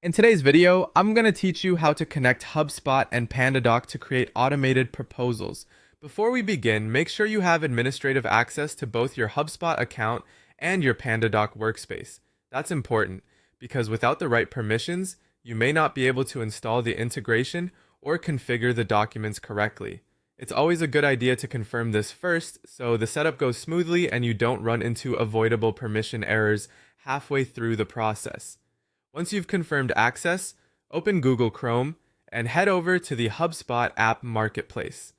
In today's video, I'm going to teach you how to connect HubSpot and PandaDoc to create automated proposals. Before we begin, make sure you have administrative access to both your HubSpot account and your PandaDoc workspace. That's important because without the right permissions, you may not be able to install the integration or configure the documents correctly. It's always a good idea to confirm this first so the setup goes smoothly and you don't run into avoidable permission errors halfway through the process. Once you've confirmed access, open Google Chrome and head over to the HubSpot app marketplace.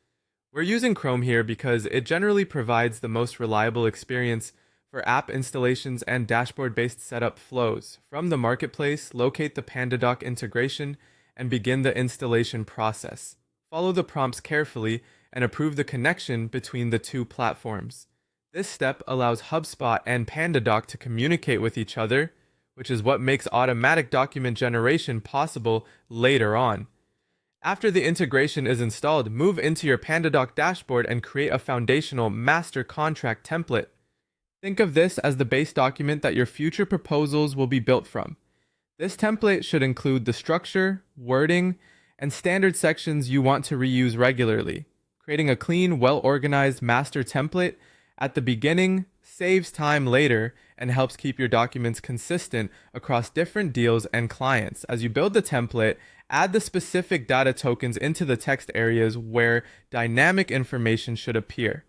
We're using Chrome here because it generally provides the most reliable experience for app installations and dashboard-based setup flows. From the marketplace, locate the PandaDoc integration and begin the installation process. Follow the prompts carefully and approve the connection between the two platforms. This step allows HubSpot and PandaDoc to communicate with each other, which is what makes automatic document generation possible later on. After the integration is installed, move into your PandaDoc dashboard and create a foundational master contract template. Think of this as the base document that your future proposals will be built from. This template should include the structure, wording, and standard sections you want to reuse regularly. Creating a clean, well-organized master template at the beginning saves time later and helps keep your documents consistent across different deals and clients. As you build the template, add the specific data tokens into the text areas where dynamic information should appear.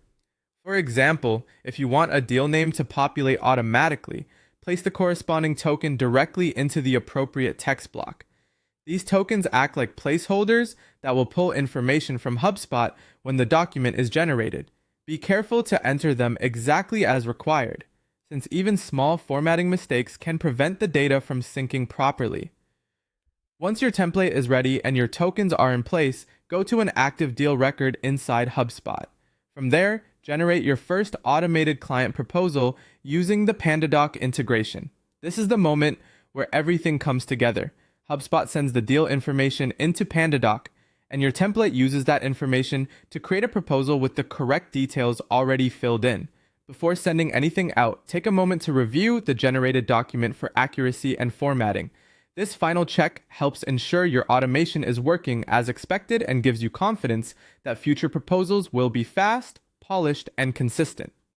For example, if you want a deal name to populate automatically, place the corresponding token directly into the appropriate text block. These tokens act like placeholders that will pull information from HubSpot when the document is generated. Be careful to enter them exactly as required, since even small formatting mistakes can prevent the data from syncing properly. Once your template is ready and your tokens are in place, go to an active deal record inside HubSpot. From there, generate your first automated client proposal using the PandaDoc integration. This is the moment where everything comes together. HubSpot sends the deal information into PandaDoc, and your template uses that information to create a proposal with the correct details already filled in. Before sending anything out, take a moment to review the generated document for accuracy and formatting. This final check helps ensure your automation is working as expected and gives you confidence that future proposals will be fast, polished, and consistent.